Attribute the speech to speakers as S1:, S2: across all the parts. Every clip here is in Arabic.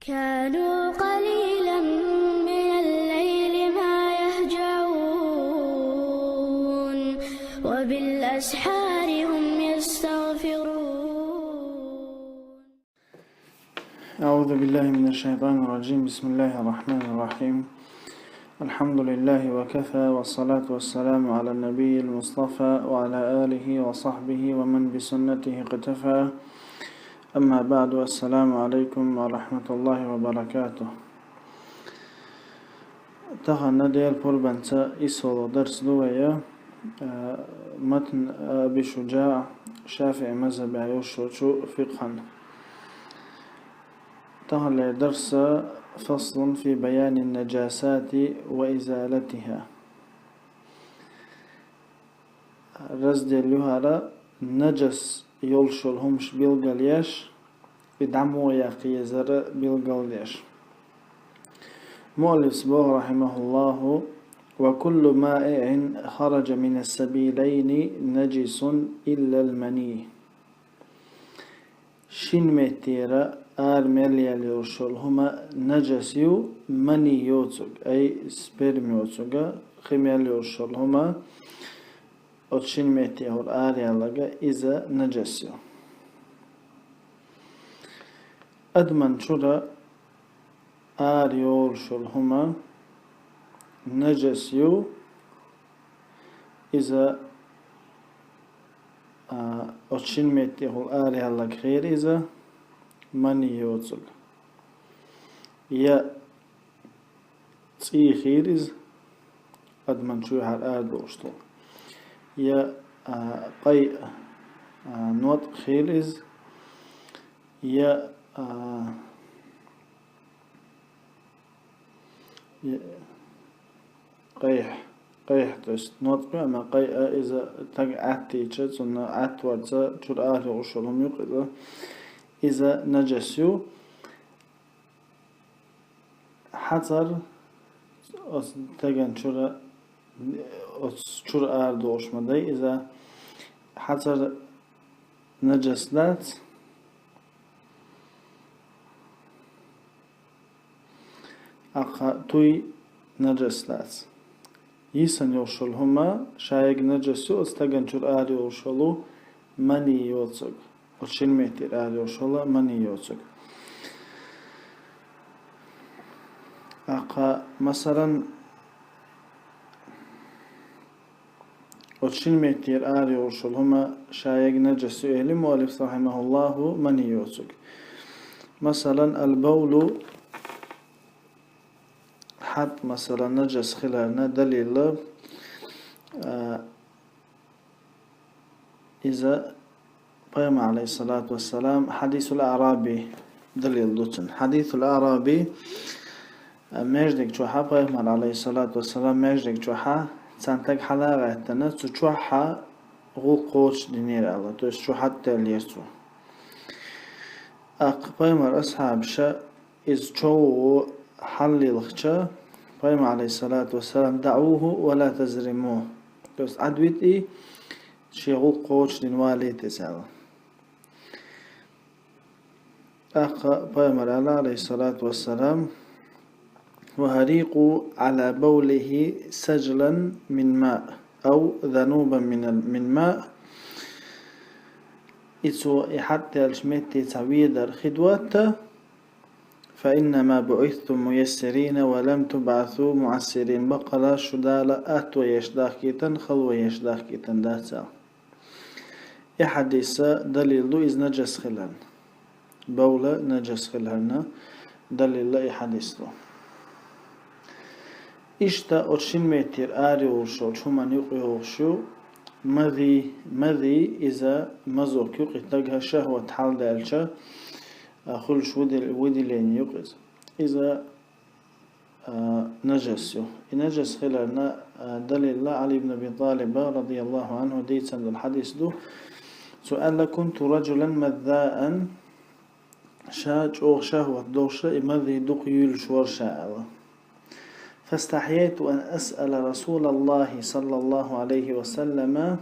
S1: كانوا قليلا من الليل ما يهجعون وبالأسحار هم يستغفرون.
S2: أعوذ بالله من الشيطان الرجيم. بسم الله الرحمن الرحيم. الحمد لله وكفى، والصلاة والسلام على النبي المصطفى وعلى آله وصحبه ومن بسنته اقتفى. أما بعد، السلام عليكم ورحمة الله وبركاته. تخلنا ديال بولبانتا إسول درس دوية متن أبي شجاع شافعي مذهب يوشو فقها. تخلى درس فصل في بيان النجاسات وإزالتها. رزد اللهارة نجس يولشلهمش بيلغاليش إدعمو يقيزر بيلغاليش. مؤلف سبوه رحمه الله: وكل مائع خرج من السبيلين نجس إلا المني. شين متيرا مليال يوشلهما نجسيو مني يوتسوغ أي سبرم يوتسوغ خميال يوشلهما أتشين متيهور يالغا إذا نجسيو. أدمن شورا يوشلهما نجسيو إذا أتشين متيهور يالغا خير إذا مني يوتسوغ. يا تي خيرز أدمن شو دوشتو. يا قي نوت خيرز. يا قيح توست نوت أما قي إذا تج عتيجت سنة عتورت شو وشلهم يقدر إذا نجسيو حتر تجن شر دوش مدي إذا حتر نجسلات توي نجسلات يسن يوشلهما شايق نجسيو استجن شر يوشلو مني يوتسق وشين متر يوشلا مني يوتسق. مثلا وشين متر يوشلهما شايق نجسيو إهلي مؤلف رحمه الله مني يوتسق. مثلا البول حد مثلا نجس خلالنا دليل إذا قام عليه الصلاة والسلام حديث الأعرابي دليل دوتن. حديث الأعرابي مجدك جوحا قام عليه الصلاة والسلام مجدك جوحا سانتك حلاغة تنا تجوحا غو قوش دينير الله توش جوحا تليرتو. قام أصحاب شا إذ جو حلي الخشا قام عليه الصلاة والسلام دعوه ولا تزرموه. توش عدويتي شيغو قوش دينوالي تساوى. بيامر عليه الصلاة والسلام وهريقوا على بوله سجلا من ماء أو ذنوبا من ماء إتو حتى الشمتي تعويدر خدوات فإنما بعثتم ميسرين ولم تبعثوا معسرين. بقلا شدالة أتو يشداكيتن خلو يشداكيتن داتا. حديث دليل إذ نجس خلال بولا نجس خلالنا دليل حديثه. إشتا أرشين متر وشو شو من يقيوشو مذي إذا مزوك يقتجها شهوة حال دالشا خلش ودي لين يقز إذا نجسيو نجس خلالنا دليل علي بن أبي طالب رضي الله عنه ديت سند الحديث دو سؤال كنت رجلا مذاء شاج أو شهوة دوشة مذي دقيل شور شاء فاستحييت أن أسأل رسول الله صلى الله عليه وسلم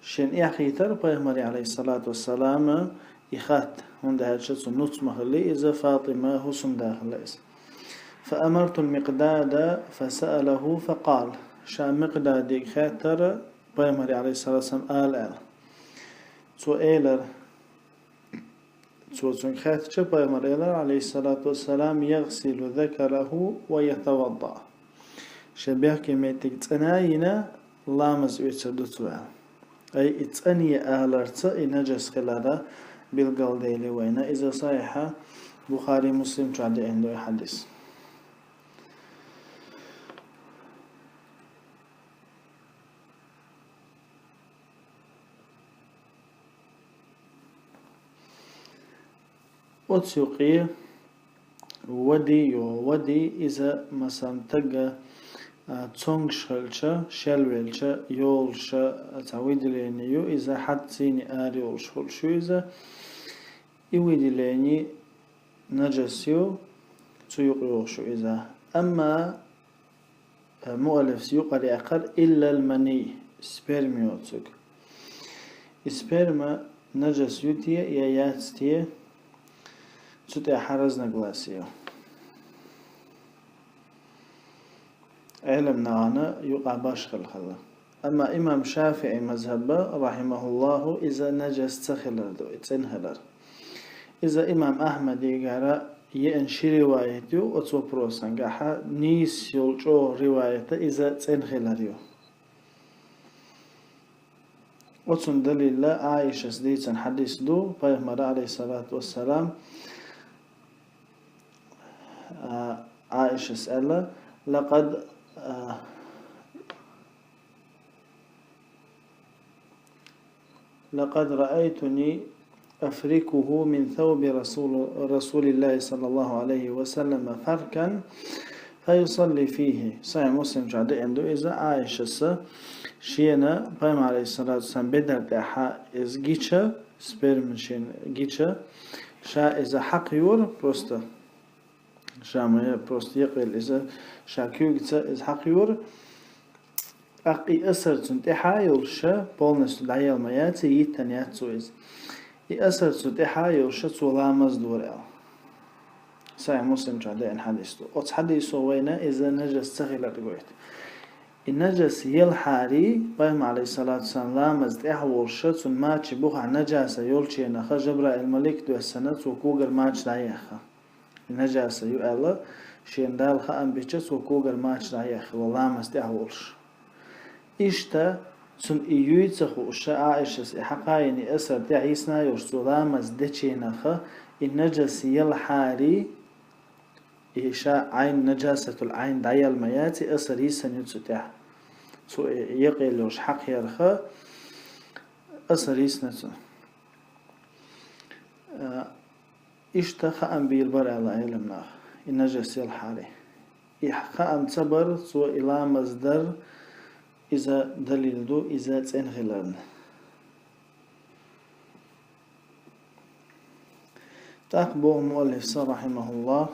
S2: شن إخيتر بيغمري عليه الصلاة والسلام إخات عندها شتس نص مخلي إذا فاطمة هسم داخل إس. فأمرت المقداد فسأله فقال شا مقداد خاتر بيمري عليه الصلاة والسلام آل تو إيلر تو خاتر بيمري عليه الصلاة والسلام يغسل ذكره ويتوضأ شبه كميتك تناينا لامز ويتردتوا أي اتأني آلرت نجس خلاله بالقلديل وين إذا صحيحة بخاري مسلم تعد عنده حديث. أتسوقي ودي إذا مثلا تجا تونغ شلولشا يولشا تعويد لينيو إذا حد سيني آري والشولشو إذا يويد ليني نجسيو تيوقيوشو إذا أما مؤلف سيوقري أقر إلا المني سبرميوتك سبرما نجسيوتيا ياتستيا تتي حرزنا قلاسيو علم نغانا يقع باشخل خلا. أما إمام شافعي مذهبه رحمه الله إذا نجس تخلر دو اتنهلر إذا إمام أحمد يقرأ ينشي روايته أتو بروسان قاحا نيس يلجو روايته إذا تنخلر يو أتون دليل عائشة سديتا حديث دو فيهمر عليه الصلاة والسلام عائشة سألة لقد رأيتني أفركه من ثوب رسول الله صلى الله عليه وسلم فركا فيصلي فيه. صحيح مسلم جعد عنده إذا عائشة شينا بيم عليه الصلاة والسلام بدر دحا إز جيتشا سبيرم شين جيتشا شا إذا حق يور بروستا شامية بروست يقل إذا شاكيوغتا إز حق يور أقي أسر تنتحا يلشا بولنس دعيال مياتي يتنياتو إز أسر تنتحا يلشا تولامز دوريال. صحيح مسلم جعدين حديثو أتس حديثو وينا إذا نجس تخيلة قويت النجس يلحاري بيهم عليه الصلاة والسلام لامز دعيها ورشا تن ماتش بوخا نجاسة يلشي نخا جبرا الملك دو السنة وكوغر ماتش دعيها النجاسة يؤلا شين دالخا أنبيتش وكوغر ماتش دعيها ولامز دعيها ورش إشتا سن إيويتسخو الشا عائشة حقايني أسر دعيسنا يرسو لامز دچي نخا النجس يلحاري إيشاء عين نجاسة العين دعي المياتي أسر يسن يتسطح سو يقيلوش حق يرخا أسر يسنتو إشتا خأم بيربر على علمنا النجس يلحاري خأم تبر سو إلى مصدر إذا دليل دو إذا تنغلن تقبو مؤلف رحمه الله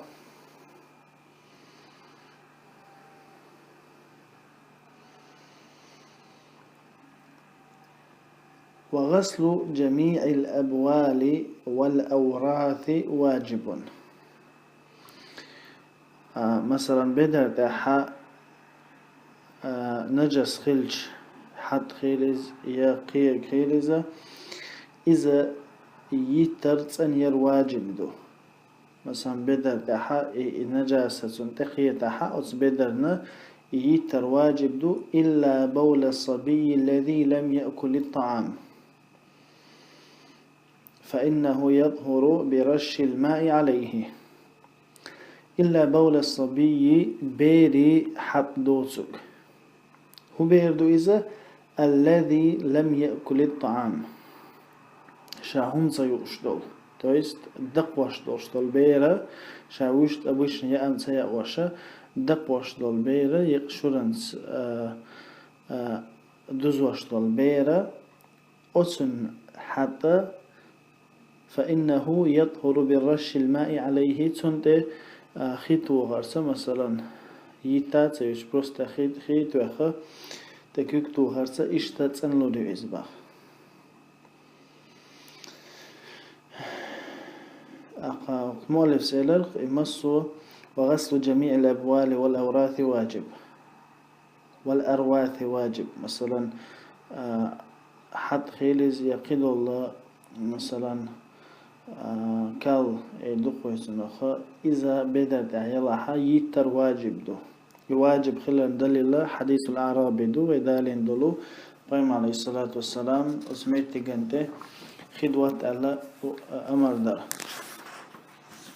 S2: وغسل جميع الأبوال والأوراث واجب. مثلا بدر دحا نجس خلج حد خيلز يا قير خيلزة إذا يترتن يرواجب دو مثلا بدر دحا نجاسة تقية دحا أو بدرنا يترواجب دو إلا بول الصبي الذي لم يأكل الطعام فإنه يظهر برش الماء عليه. إلا بول الصبي بيري حبدوسك هو بيردو إذا الذي لم يأكل الطعام شاهم سيوش دول تويست دقوش دول بيرا شاوشت أبوش يأم سيأوشا دقوش دول بيرا يقشرنس دزوش دول بيرا أسن حتى فإنه يطهر بالرش الماء عليه تنت خيتو غرسة مثلا يتات سيوش بروست خيتو أخا تكيكتو غرسة إشتات سنلو دو إزباخ مؤلف سيلر يمسو وغسل جميع الأبوال والأوراث واجب والأرواث واجب. مثلا حد خيلز يقيد الله مثلا كال يدقو يسنخ إذا بدأت يلا يتر واجب دو يواجب خلال دليل حديث الأعرابي دو ويدالين دلو قيم عليه الصلاة والسلام اسميت تجنته خدوة على أمر در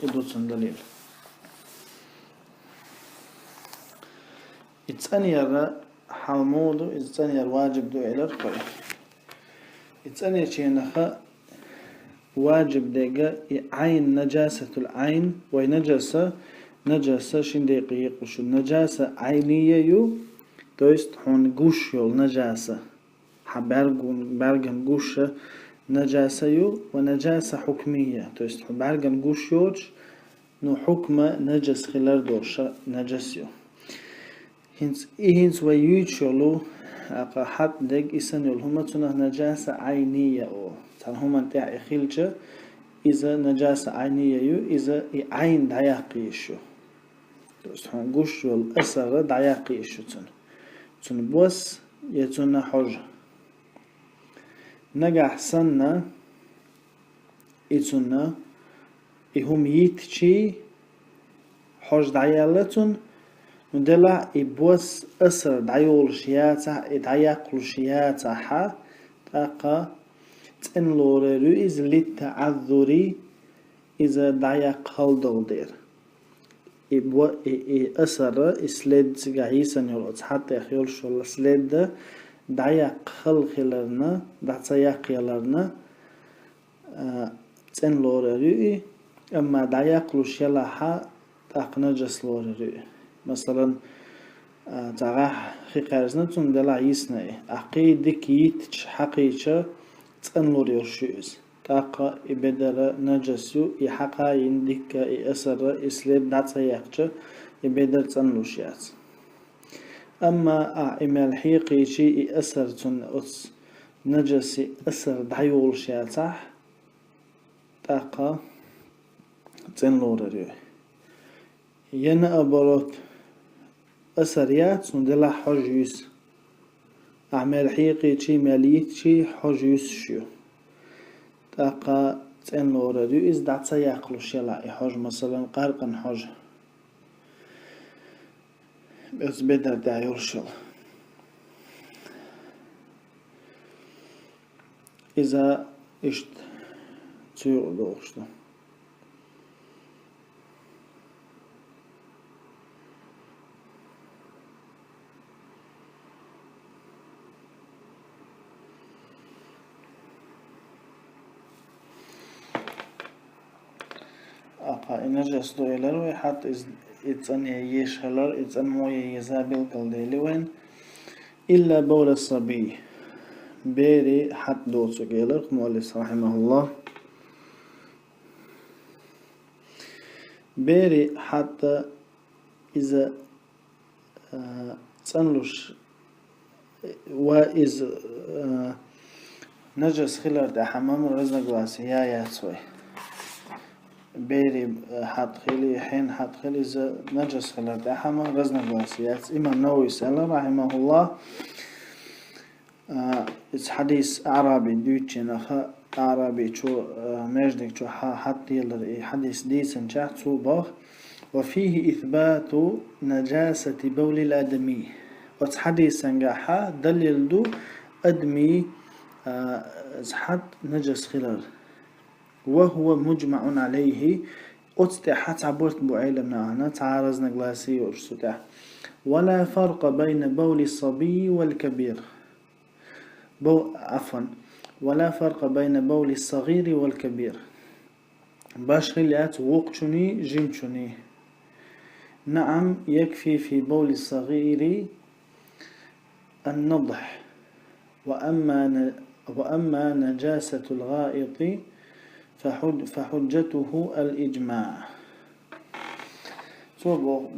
S2: إدوسن دليل إتسانير حمودو إتسانير واجب دو إلى القرى إتسانير شينخ واجب ديجا عين نجاسة العين ونجاسة نجاسة شندقيق وشو نجاسة عينية يو تويست هون قوش يول نجاسة برغن قوش نجاسة يو ونجاسة حكمية تويست برغن قوش يوش نو حكمة نجس خلال دوشة نجس يو هنس ويوتشلو أقا حد ديك إسان يول هما تنه نجاسة عينية أو تان هما انتاع إخيلجة إذا نجاسة عينية يو إذا عين دعياقي يشو هون قوش يول أسر دعياقي يشو تن بوس يتن حج نجح سنة يتن يهم يتشي حج دعيالتن ندلع يبوس أسر دعيول شياتا دعياقل شياتا حا تاقا تنلور رئيز للتعذري إذا دعياق هالدو دير أسر إسلاد سجايسن يولد حتى يخيل شو الإسلاد دعياق خلنا دعياق يلرنا تنلور رئي أما دعياق لشيلا حا تاق نجس لور رئي مثلا تاقح خيقارزنا تندلع يسنا عقيدك يتش حقيقة تنلور يرشيز تاقا يبدر نجسيو يحقا يندك يأسر إسلام دعتا يقجة يبدر تنلوشيات أما إمال حيقي شي يأسر تن أس نجسي أسر دعيول شياتح تاقا تنلور ريو ينا أبرات أسريات سندلا حجيس أعمال حيقي شي ماليت شي حجيس شيو تاقا تنلور ريو إز دعتا يقلوش يلا حج مثلا قارقا حج بس بدر دعيول شلا إذا إشت تيو دوشتو نجس دو إلر وحط إتسان يشهلر إتسان موية يزابل قلديلوين إلا بول الصبي بيري حط دوتو إلر مؤلف رحمه الله بيري حتى إذا تسنلوش وإذا نجس خلال دا حمام رزق واسي يا سوي بيري حد خلي حين حد خلي إذا نجس خلال دا حمام رزق واسيات إمام نووي سأل رحمه الله إذا حديث أعرابي دوتشين أخا أعرابي شو مجدك شو حد يلر حديث ديسن شاح شو باخ وفيه إثبات نجاسة بول الآدمي وحديث سنجاحا دليل دو أدمي حد نجس خلال وهو مجمع عليه أتستحت عبرت بعيلة منعنا تعارضنا قلاسي ورسوتح ولا فرق بين بول الصبي والكبير ولا فرق بين بول الصغير والكبير باش خليات وقتني جمتني نعم يكفي في بول الصغير النضح وأما نجاسة الغائط فحجته الإجماع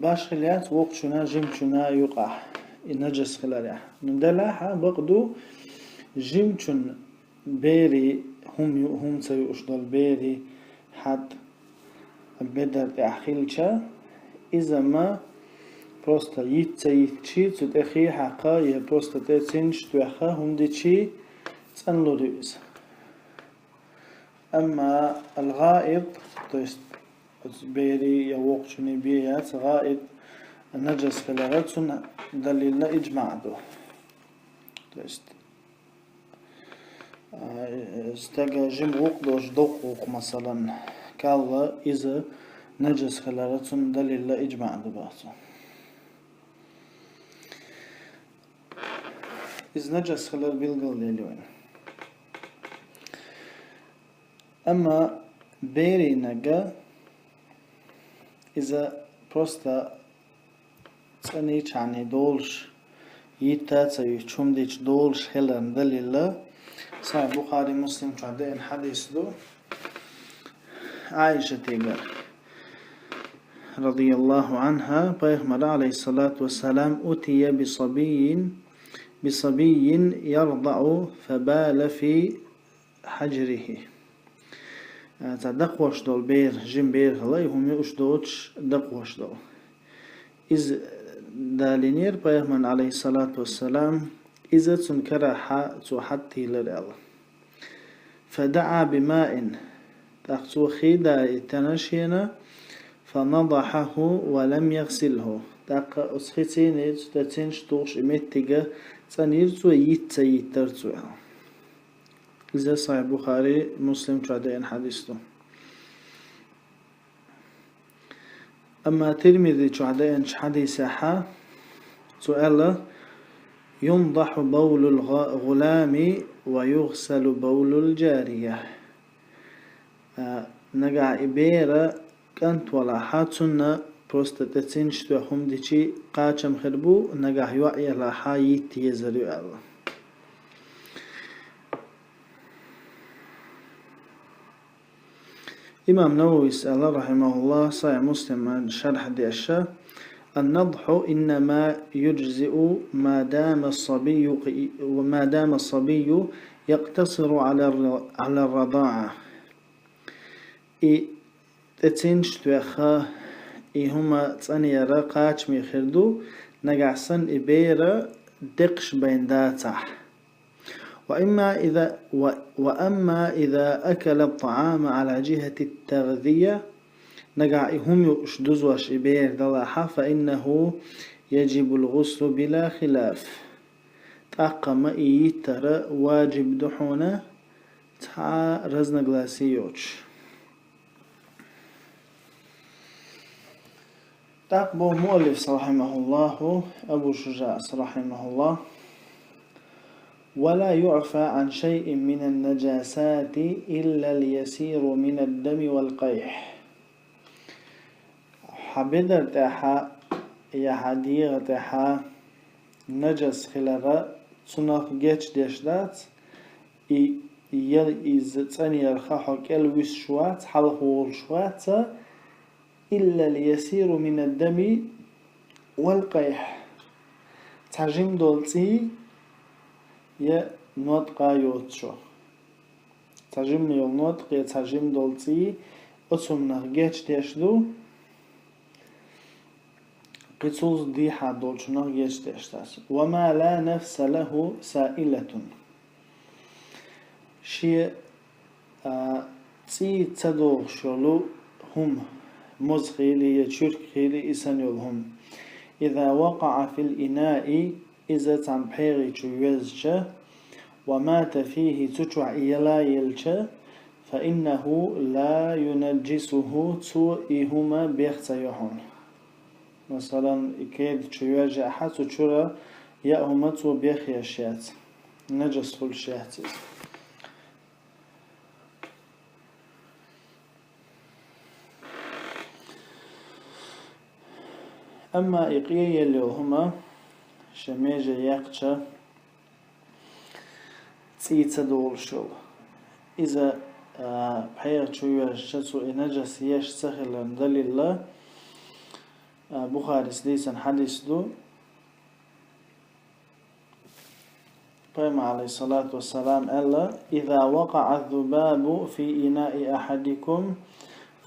S2: باش خليات وقتنا جمتنا يقع نجس خلالها ندلعها بقدو جمتن بيري هم سيؤشدل بيري حد بدر أحيلشا إذا ما просто يتسيتشي تتأخي حقا يه просто تتسنش تأخا هم ديتشي تسأنلو ريوز. أما الغائط то есть بيري يوقشني بيات غائط النجس خلالات سنة دليل إجماع دو то есть استجا جم وقدوش دوق مثلا كالله إذا نجس خلالات سنة دليل إجماع دو باسو إذا نجس خلال بيلقل ليلوين. أما بيري نجا إذا просто تانيش يعني دولش يتاتا يشوم ديش دولش هلان دليل صحيح بخاري مسلم تعدين حديث دو عائشة تيجر رضي الله عنها بيغمر عليه الصلاة والسلام أتي بصبي يرضع فبال في حجره دقوش دول بير جيم بير هلاي هم يوش دوتش دقوش دول إذ دالينير بيغمر عليه الصلاة والسلام إذا تنكر حتى للأل فدعا بماء تأخذ خيدا تنشينا فنضحه ولم يغسله تاق أسخيتين تتنش توش إمتيجا تنيرتو يترتوها إذا صحيح بخاري مسلم تعدين حديثه. أما ترمذي تعدين حديثها سؤال ينضح بول الغلام ويغسل بول الجارية نقع إبيرا كانت ولا حاتنا بروستاتين شتو هم ديشي قاچم خربو نقع يوعي لا حايت يزريو الله. إمام نووي سأل رحمه الله صحيح مسلم من شرح دي الشا النضح إنما يجزئ ما دام الصبي يقتصر على الرضاعة تتنش توخا هما تاني راقاش ميخردو نقعسن إبيرا دقش بين داتح وأما إذا أكل الطعام على جهة التغذية نقع هم يشدزوش إبير دلاحة فإنه يجب الغسل بلا خلاف تاقم إيتر واجب دحونا تا رزن غلاسيوش تاقبو مؤلف رحمه الله أبو شجاع رحمه الله ولا يعفى عن شيء من النجاسات إلا اليسير من الدم والقيح حبدر تاحا يا حديغ تاحا نجس خلال سناق جيش ديشدات تاني يرخاحو كالويس شوات حلقول شوات إلا اليسير من الدم والقيح تحجم دولتي يا نطقا يوتشو تحجم يول نطق يا تحجم دولتي أتسم نغجيش ديشدو قصوص ديحا دولشو نغجيش ديشتاس وما لا نفس له سائلة شيء تي تدوغ شلو هم مزخيلي يتشرك خيلي إسانيولهم إذا وقع في الإناء إذا تنبحيغي تشويزش ومات فيه تشوع إيلا يلش فإنه لا ينجسه تسوئهما بيختيحون مثلا إكيد تشويج أحد تشورا يأهما تو بيخي الشيات نجس فل الشيات أما إقيا اللي هما شميجة يقشة تيتا دول شو إذا بحيث شوية شتسو نجس يش سخلا دليل بخاري سليسا حديث دو قيم عليه الصلاة والسلام ألا إذا وقع الذباب في إناء أحدكم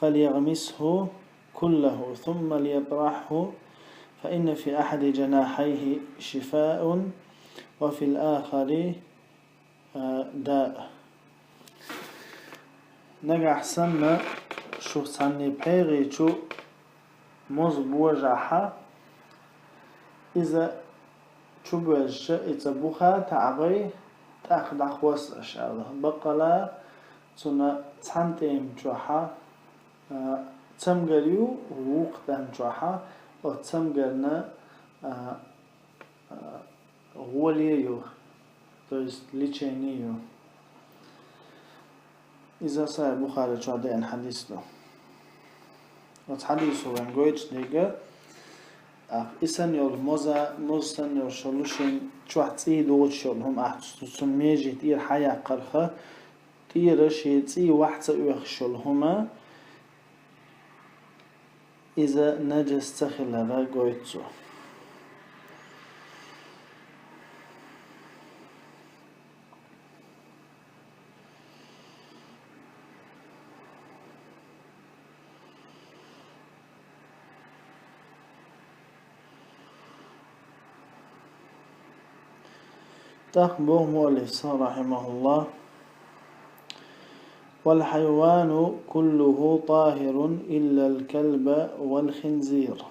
S2: فليغمسه كله ثم ليطرحه فإن في أحد جناحيه شفاء وفي الآخر داء. نجح سنة شو سنة بيغي شو موز بوجعها إذا شو بوجه إذا بوخا تعبي تأخذ أخوص أشعر بقلا تنا تسانتين جوحا تسمجريو وقتاً جوحا أو تسمجرنا غوليو تويست ليتشينيو إذا صار بخاري جوادين حديث له وتحديثه عن قويتش ديجا إسان يول موزن يول شلوشين جواتي دوتش يول هم أحسن ميجي تير حياة قرخة تير شي تي واحد يخشل هما إذا نجس تخل هذا قويتشو تخبر مؤلف رحمه الله والحيوان كله طاهر إلا الكلب والخنزير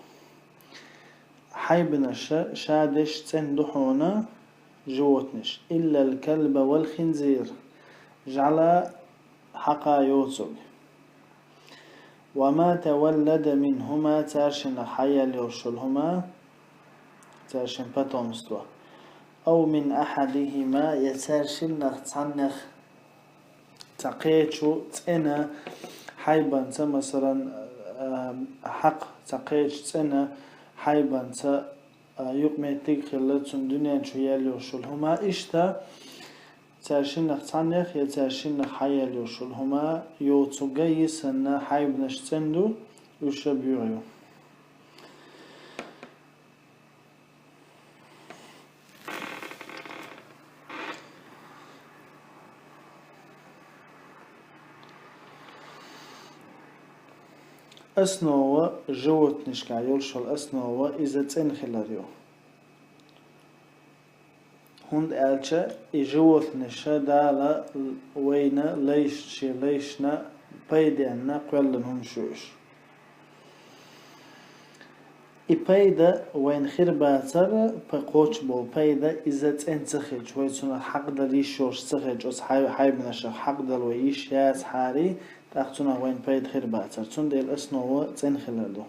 S2: حيبنا شادش تندحونا جوتنش إلا الكلب والخنزير جعل حقا يوتسوك وما تولد منهما تاشن حيا ليرشلهما تاشن باتومستوا أو من أحدهما يتاشن تنخ تقيتشو تأنا حيبان مثلا حق تقيتش تأنا حيبان يقمتك خلتون دنيا شو يليرشلهما إشتا تاشن تنخ يتاشن حيا ليرشلهما يوتوغي سنة حيبنش تندو يشبيعيو أسنوة جوت نشكا يلشل أسنوة إذا تنخلريو هند ألشا إجوت نشا دالا وينا ليشنا بيدانا قولنهم شوش إبايدا وين خرباتر بقوش بول بايدا إذا تنتخج ويتسونا حق دليشوش تخج أس حايب نشا حق دلويش ياس حاري تاختونا وين بايد خرباتر تون ديل أسنوة تنخلردو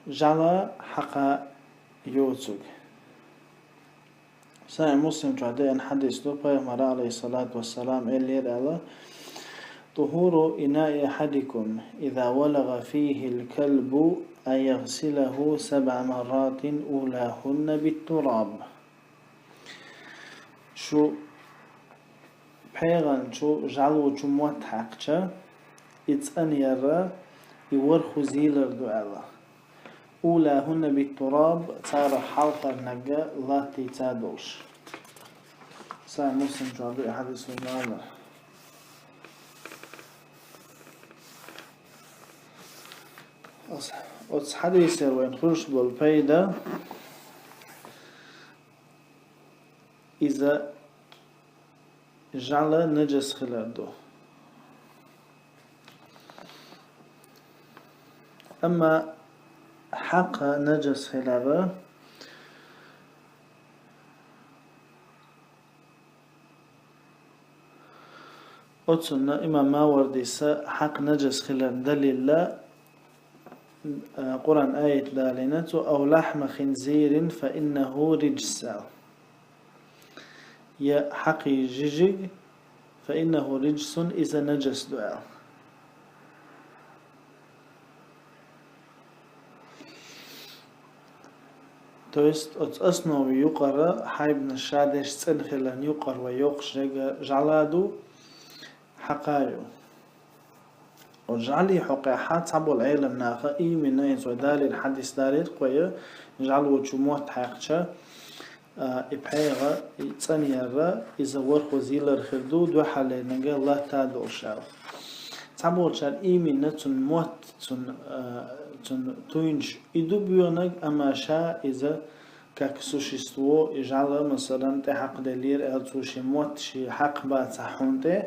S2: جعل حقا يوتوك ساعة مسلم جعدين حديث له بيغمر عليه الصلاة والسلام اللي رأى طهور إناء أحدكم إذا ولغ فيه الكلب أن يغسله 7 مرات أولاهن بالتراب شو بيغن شو جعلو شو موتحق يتسأن يرى يورخو زيلر دعالة أولاهن بالتراب تارى حلقة النقا لا تتادوش ساعة مسلم جعبي حديث الله أص حديث وين خرج بالبيدا إذا جعل نجس خلاده أما حق نجس خلاده أتصلنا إما ما ورديسا حق نجس خلال دليل قرآن آية دالينته أو لحم خنزير فإنه رجس يا حقي جيجيج فإنه رجس إذا نجس دعاء تويست أصنو يقرأ حيبنا الشادش تنخلن يقر ويقش جعلادو حقايو وجعلي حقيحات عبو العالم ناخا إي من نايز ودالي الحديث داريت قوية جعلو وشموت حقشة إبحيغة تانيرة إذا ورخو زيلر خردو دو حالي نجا الله تادو شاو تعمل شان إيمين نتون موت تون توينش إدو بيونك أما شا إذا كاكسوشيستو إجعل مثلا تحق دلير ألتو شي موت شي حق بات حونته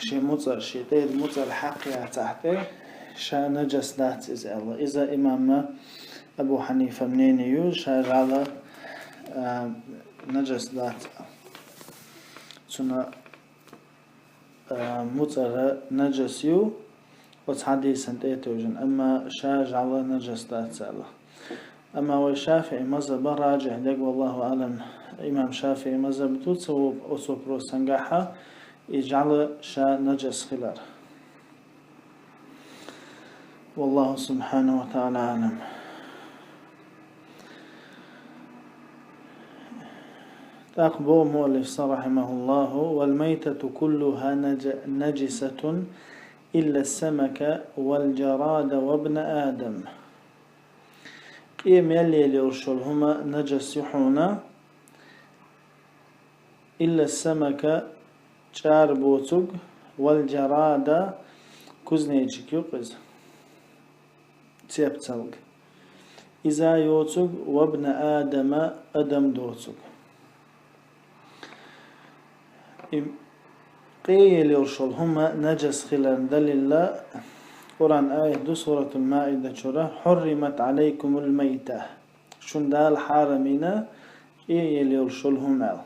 S2: شي مصر شي تير مصر حق يا تحته شا نجس دات إذا الله إذا إمام أبو حنيفة منين يو شا جعل نجس دات سنة مصر نجس يو وتحدي سنتيتوجن أما شا جعل نجس دات الله أما والشافعي مذهب راجح دق والله أعلم إمام شافعي مذهب توتسو أسوبرو سنجاحة يجعل شا نجس خلال والله سبحانه وتعالى أعلم تقبو مؤلف رحمه الله والميتة كلها نجسة إلا السمك والجراد وابن آدم قيم يلي ليرشلهما نجس يحونا إلا السمك چار بوتوغ والجراد كوزنيجيك يقز تيبتلغ إذا يوتوغ وابن آدم أدم دوتوغ قيل يرشلهما نجس خلال دليل قرآن آية دو سورة المائدة شورة حرمت عليكم الميتة شندال حارمنا قيل يرشلهما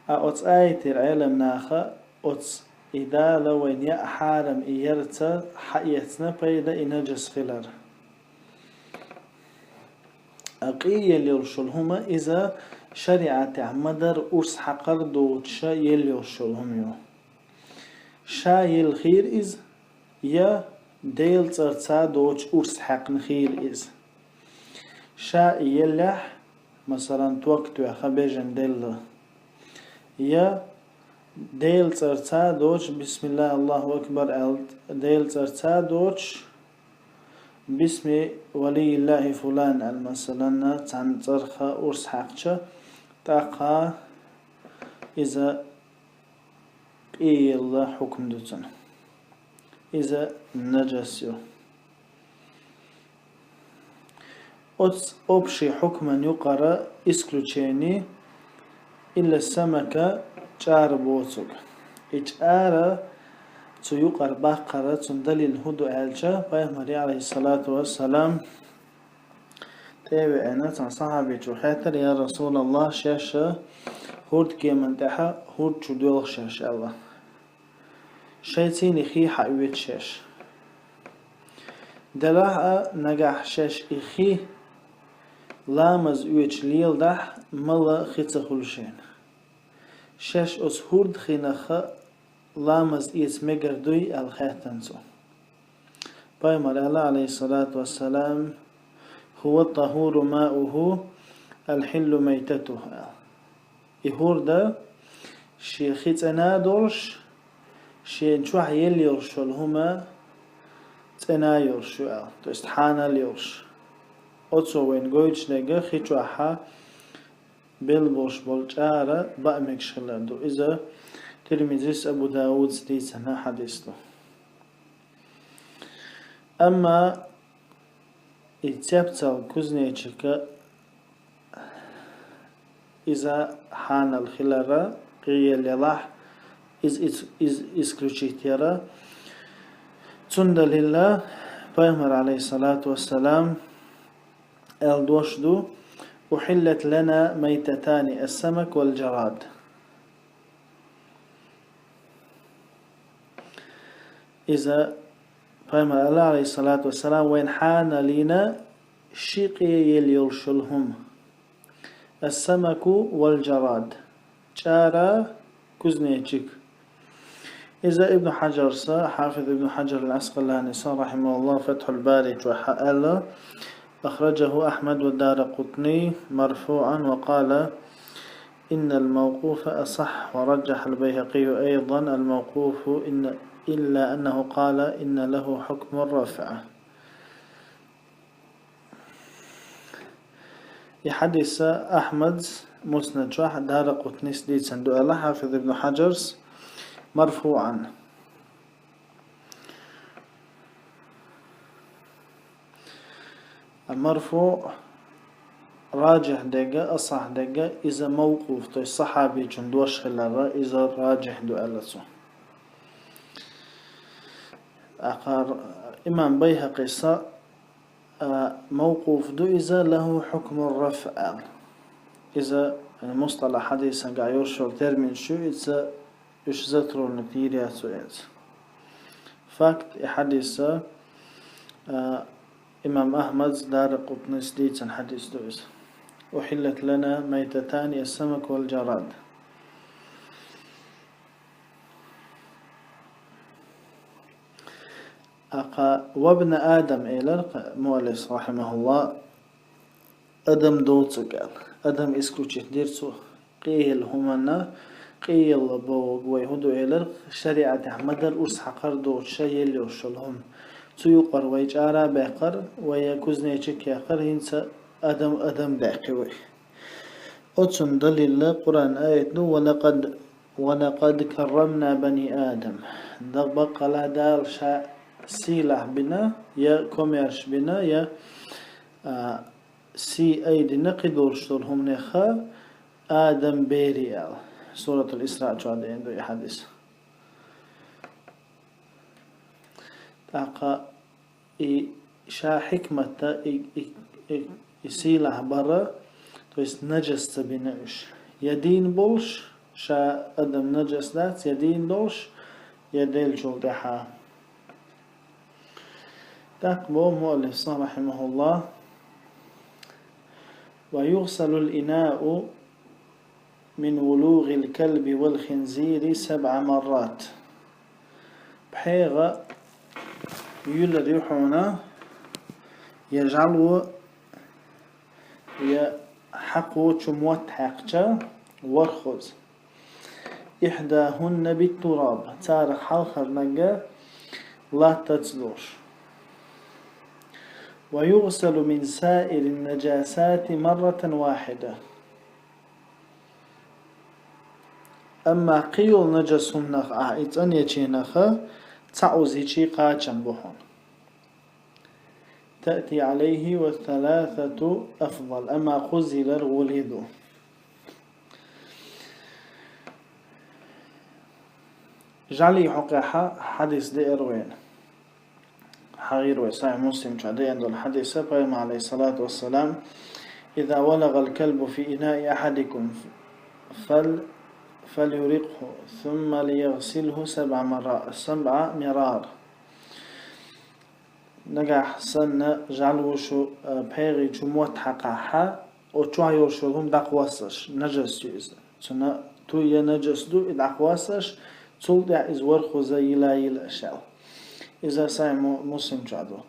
S2: أوتس آية العلم ناخا أوتس إذا لوين يا حارم إيرتا حيتنا بيدا إنجس خلال أقيل يرشلهما إذا شريعة مدر أرس حقر دوتشا يليرشلهم يو شا يلخير إز يا ديل ترتا دوتش أرس حق نخير إز شا يلح مثلا توقتو يا خبيجن ديل يا ديل ترتا دوتش بسم الله الله أكبر ديل ترتا دوتش بسم ولي الله فلان المثلا تان ترخى أرس حقشا تاقا إذا قيل حكم دوتن إذا نجسيو أبشي حكما يقرأ إسكلوشيني إلا السمكة چار بوتوك إجارة تو يقر باقرة تندليل هدو ألشا فيهمري عليه الصلاة والسلام تيوي أنا صحابي جوحيتر يا رسول الله شاشة هورد كيمن تحا هورد شدوغ شاش الله شايتيني خي حقويت شاش دلاها نجاح شاش إخي لامز اويتش ليل دح ملا خيتخلشين شاش أس هورد خينخا لامز إيس مجردوي الخاتنسو بايمر الله عليه الصلاة والسلام هو الطهور ماؤه الحل ميتته إهور دا شيخيت أنادرش شين شوح يلي يرشلهما تنا يرشو تستحانا ليرش أتصو وين قويتش نجا خيتشوحا بالبوش بولجارة بأمك شغلاندو إذا ترمزيس أبو داود ستيسنا حديثه أما إتيابتال كوزنيتشك إذا حان الخلارة قيل يلاح إز إسكروشيتيرا تند لله بيمر عليه الصلاة والسلام الدوشدو أحلت لنا ميتتان السمك والجراد إذا بيمر الله عليه الصلاة والسلام وين حان لنا شقي يليرشلهم السمك والجراد جارا كوزنيتشك إذا ابن حجر حافظ ابن حجر العسقلاني رحمه الله فتح الباري وحأل أخرجه أحمد والدار قطني مرفوعا وقال إن الموقوف أصح ورجح البيهقي أيضا الموقوف إلا أنه قال إن له حكم الرفع يحدث أحمد مسند شو دار قطني سديد صندوق الله حافظ ابن حجرس مرفوعا المرفوع راجح دقة أصح دقة إذا موقوف تو الصحابي جندوش خلال إذا راجح دو ألسو أقار إمام بيهقي موقوف دو إذا له حكم الرفع إذا المصطلح حديثا قاعد شو ترمين شو إذا إيش زترو نتيريا سويت فاكت حديث إمام أحمد دار قطني سديد حديث دو إذا أحلت لنا ميتتان السمك والجراد وابن آدم إلى مؤلف رحمه الله أدم دوتسك أدم إسكوتش ديرسو قيل همنا قيل بوغ ويهدو إلى شريعة أحمد الأرس حقر دوت شيء اللي وشلهم تيقر ويجارا بقر ويكوزني يشك يقر هنسا أدم باقي أتسن دليل قرآن آية ولقد كرمنا بني آدم دبق لا دار شاء سيلح بنا يا كوميرش بنا يا سي أيدي نقدور شتولهم نخا آدم بيريال سورة الإسراء جواد عنده حديث تاقا شا حكمة سيلح برا تويس نجس بناش يدين بولش شا أدم نجس دات يدين دولش يديل جولدها تقبو مؤلف رحمه الله ويغسل الإناء من ولوغ الكلب والخنزير 7 مرات بحيغة يلريحونا يجعلوا يحقوا شموت حقجة ورخز إحداهن بالتراب تارك حلخر نجا لا تتزلوش ويغسل من سائر النجاسات مرة واحدة أما قيل نجسهم نخ إتن يشينخ تعوزي شي قاچن بحون تأتي عليه والثلاثة أفضل أما خزل الغليد جعلي حقيقة حديث دي إروين حغير وصحيح مسلم شعدي عند الحديث قال عليه الصلاة والسلام إذا ولغ الكلب في إناء أحدكم فليرقه ثم ليغسله 7 مرار نجح سنة جعلوا شو بيغي شو موت حقها أو شو يرشلهم دقواسش نجس يز سنة تو ينجس دو دقواسش تول إز ورخو زي لا يلأشل إذا صحيح مسلم جعله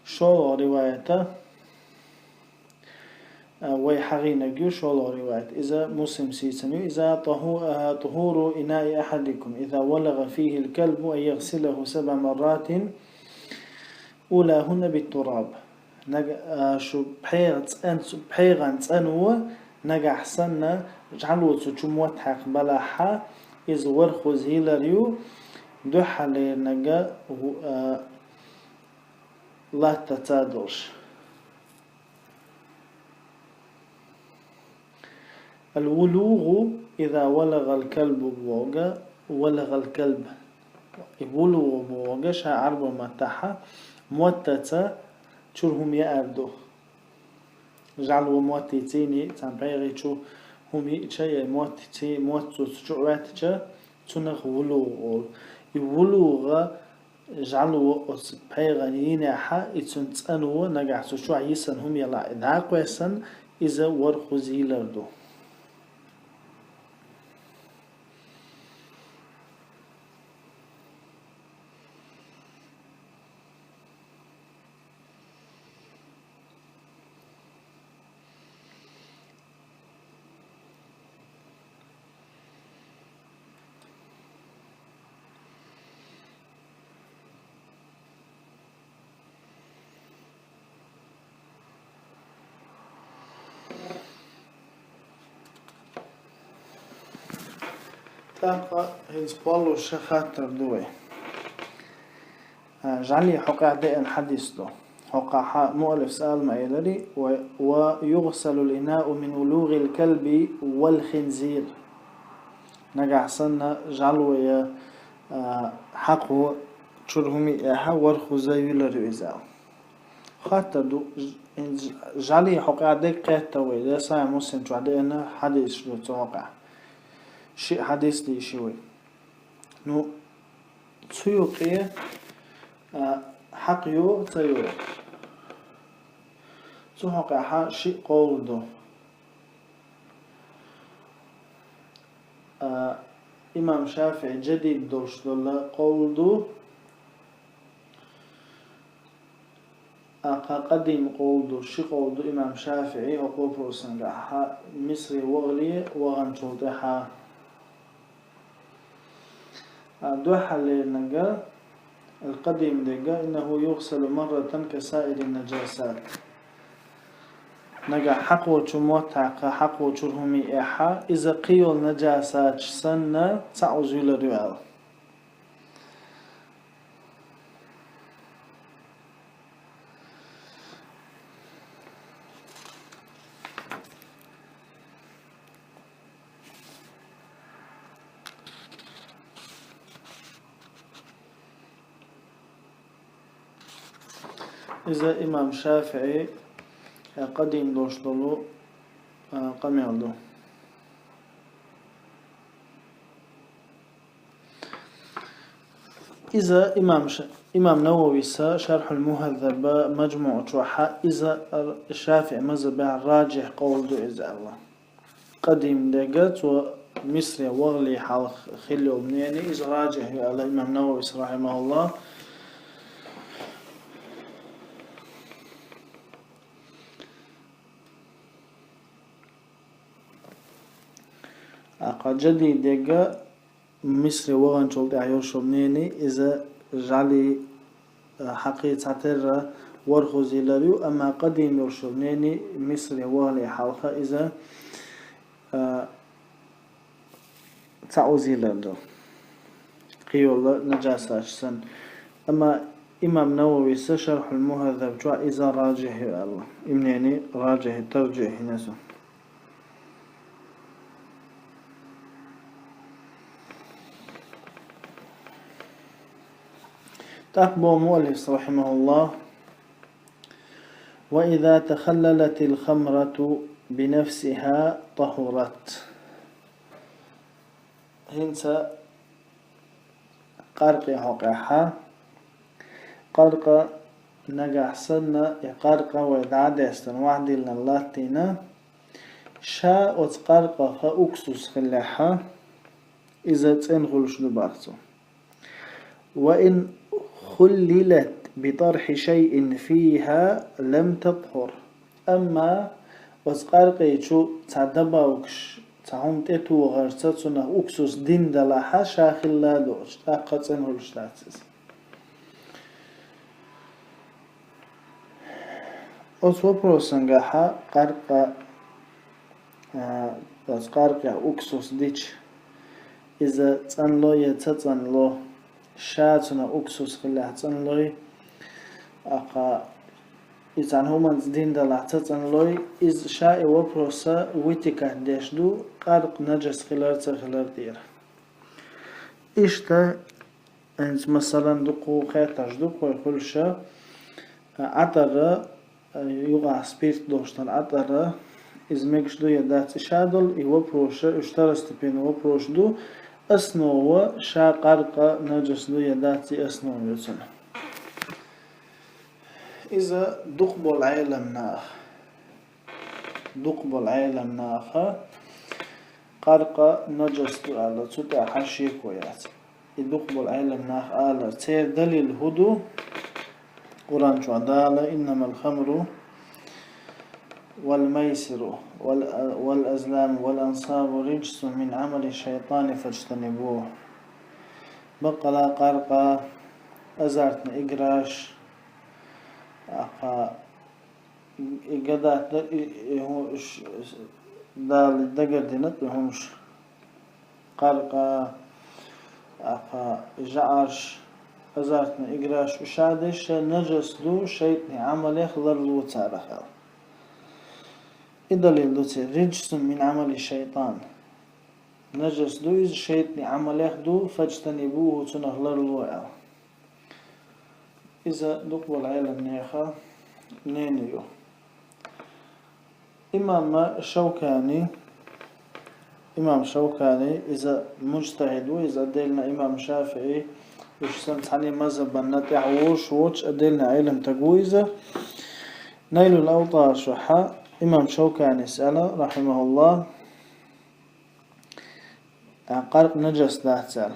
S2: شو روايته ويحغي نجيو شو رواية إذا مسلم سيسنو إذا طهور إناء أحدكم إذا ولغ فيه الكلب أن يغسله 7 مرات أولاهن بالتراب شو بحيغان تسأنو نجح سنة جعلوا تشموت حق بلاحا إذ ورخو زهيلريو دوحة نجا لا تتادوش الولوغ إذا ولغ الكلب بوغا ولغ الكلب يولوغ بوغا شا عرب متاحة موتتا شرهم يأردو جعلوا موتتيني تنبغي شو هم يشي موتتي موتت شعوات تنخ ولوغ يولوغ جعلوا بيغانيين حا يتسن تسأنو نجح شو عيسن هم يلا إذا كويسن إذا ورخو زيلردو تاقا هنز قوالو الشخاتر دوي جعلي حقا دائن حديث دو حقا مؤلف سأل ما يدري ويغسل الإناء من ولوغ الكلب والخنزير نجع سنة جعلوا يا حقه شرهمي إيها ورخوزا يولر إزاو خاطر دو جعلي حقا ديك قيت توي ده سايا مسلم شو عدينا حديث شو توقع شيء حديث دي شوي نو تسيوقية حق يو تيو توقع حق شيء قول دو إمام شافعي جديد دوش دولا قول دو قديم قول دو شي قول دو إمام شافعي أقول بروسنجا حق مصري وغلي وغن شلطي حق دو حل نجا القديم دقا إنه يغسل مرة كسائر النجاسات نجا حق وشموتع حق وشرهمي إيحا إذا قيل النجاسات سنة تعوزي للريال إذا إمام شافعي قديم دوش دولو قميل دو إذا إمام نووي شرح المهذب مجموع شوحة إذا الشافعي مذهب الراجح قول دو إذا الله قديم دقت ومصري وغلي حال خلو منيني إذا راجح على إمام نووي رحمه الله جدي دقة مصري وغن شلطي عيوشو منيني إذا جعلي حقيقة ترى ورخوزي لريو أما قديم يوشو منيني مصري وغلي حلقة إذا تعوزي لريو قيول نجاسة سن أما إمام نووي شرح المهذب جوا إذا راجح الله إمنيني راجح ترجح نسو تقبو مؤلف رحمه الله وإذا تخللت الخمرة بنفسها طهرت هنسا قرق حقها قرق نجح سنة يقرق ويدعد يستن وعدي لنلاتينا شاء وتقرق فأكسس خلحها إذا تنغلش دبارتو وإن خللت بطرح شيء فيها لم تطهر أما وتقرقي شو تعدباوكش تعون تيتو وغرساتنا أكسس دين دلاحا شاخل لا دوش تاقتن هلشتاتس أسوى بروسنغاحا قرقا وتقرقي أكسس ديش إذا تنلو يتتنلو شاتنا أكسس خلاه تنلوي أقا إذا هما دين دلع تنلوي إذ شاء وبروسا ويتكه ديشدو قرق نجس خلال دير إشتا أنت مثلا دقو خيطاش دقو يقولشا عطر يوغا سبيرت دوشتن عطر إذ ميكش دو يدات شادل يوبروشا اشترست بين وبروش دو أسنوه شا قرق نجس دو يداتي أسنوه يسنه إذا دقب العالم ناخ قرق نجس دو على تسوطع حشيك ويات دقب العالم ناخ على تير دليل هدو قرآن شو عدالة إنما الخمر والميسر والأزلام والأنصاب رجس من عمل الشيطان فاجتنبوه بقلا قرقا أزارتنا إقراش إقادات دال الدقر دينت بهمش قرقة جعرش أزارتنا إقراش وشادش نجس دو شيطني عمل يخضر لو تارخل إدليل دوتي رجس من عمل الشيطان نجس دو إذ شيطني عمل يخدو فاجتنبوه تنهلر لو إذا دقبل عيلم نيخا نينيو إمام شوكاني إذا مجتهد وإذا أدلنا إمام شافعي وش سمت عني مذهب النتع وش أدلنا علم تقويزة نيل الأوطار شحا إمام شوكاني سأله رحمه الله قرق نجس ده سأل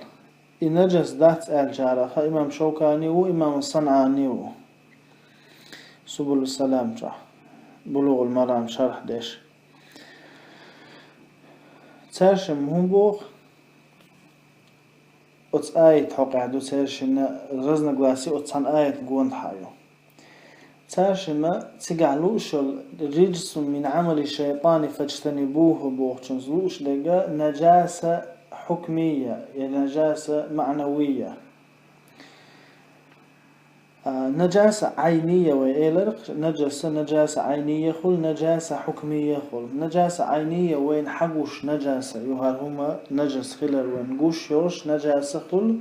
S2: إن نجس ده سأل جارخ إمام شوكاني وإمام الصنعاني سبل السلام شح بلوغ المرام شرح ديش ترشم هم بوخ أتس آيت حقع دو ترشم رزنا قلاسي أتسان آيت قوند حايو ترشم تقعلوش رجس من عمل الشيطان فاجتنبوه بوخ تنزلوش لقى نجاسة حكمية يعني نجاسة معنوية نجاسة عينية وإيلرق نجاسة عينية خل نجاسة حكمية خل نجاسة عينية وين حقوش نجاسة يهار هما نجس خلال وين قوش يوش نجاسة خل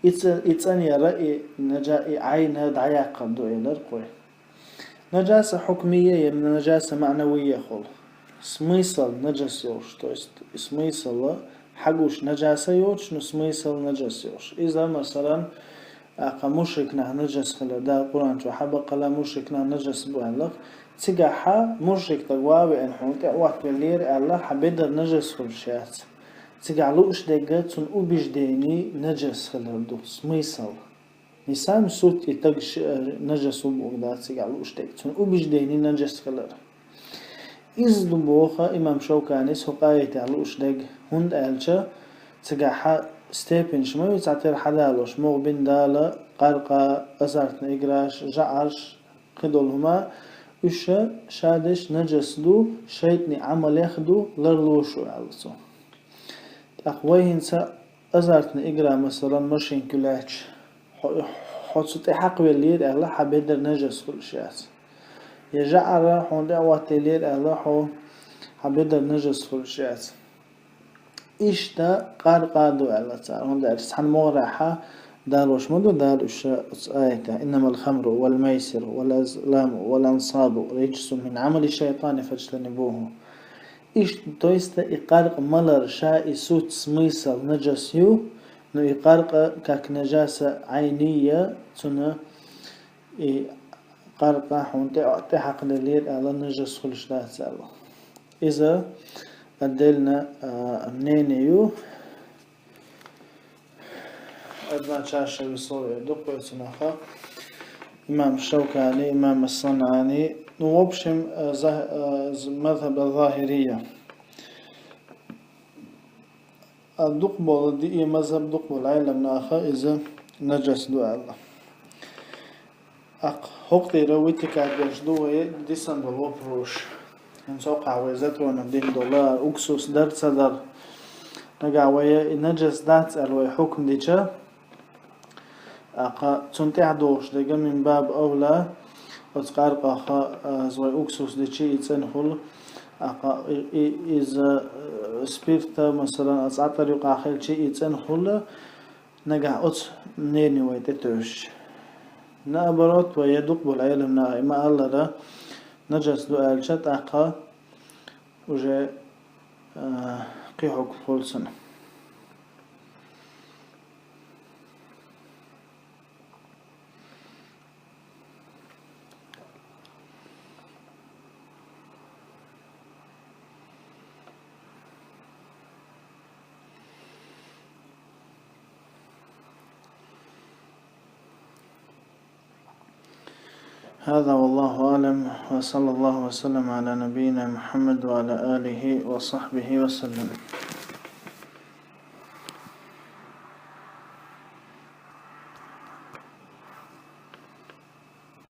S2: إتاني رأي عين دعياق دو إيلرق نجاسة حكمية يعني نجاسة معنوية خل سميصل نجس يوش تويست سميصل حقوش نجاسة يوش نسميصل نجس يوش إذا مثلا مشركنا نجس خلا دا القرآن شو حبق لا مشركنا نجس بوالله تجاحا مشرك تجواب إن حنت وقت اللير الله حبيدر نجس خلشات تجعلوش دقتون وبيج ديني نجس خلا دوس ميسال نسام صوت يتجش نجس وبوغدا تجعلوش دقتون وبيج ديني نجس خلا إز دبوخا إمام شوكاني سقاية تعلوش دق هند ألشة تجاحا ستيبن شموي تعتير حلالوش مغبن دالة قرقة أزارتنا إقراش جعرش قدولهما وشا شادش نجس دو شيطني عمل يخدو لرلوشو عالسو أخويهن سا أزارتنا إقرا مثلا مرشين كلاش حوصو تحق بالليل أهلا حبيدر نجس كل شيء يجعر حون دعوات الليل أهلا حو حبيدر نجس كل شيء إشتا قادو على تعالى هون دارس حن مورحة دالوش مدو دالوش آية إنما الخمر والميسر والأزلام والأنصاب رجس من عمل الشيطان فاجتنبوه إيش تويستا إقارق ملر شاء سوت سميسل نجس يو نو إقارق كاك نجاسة عينية تنا إقارق حون تحق لليل على نجس خلش لا تعالى إذا أدلنا منينيو أدنى شاشة بصورة دقوة سنخا إمام الشوكاني إمام الصنعاني نوبشم مذهب الظاهرية الدقبول دي مذهب دقبول عيلم ناخا إذا نجس دو الله حقتي رويتك عدش دوه ديسان بلو بروش نسوق عويزات وانا $10 أكسوس در صدر نقع ويا نجس دات الوي حكم ديشا تنتع دوش دقا من باب أولى وتقارق زوي أكسوس ديشي يتسنخل إذا سبيرتا مثلا أتعطر يقع خير شي يتسنخل نقع نيني ويتتوش نابرات ويدق بالعلم ما الله ده نجس دو ألشت أقا وجه قيحك كل سنة هذا والله أعلم وصلى الله وسلم على نبينا محمد وعلى آله وصحبه وسلم.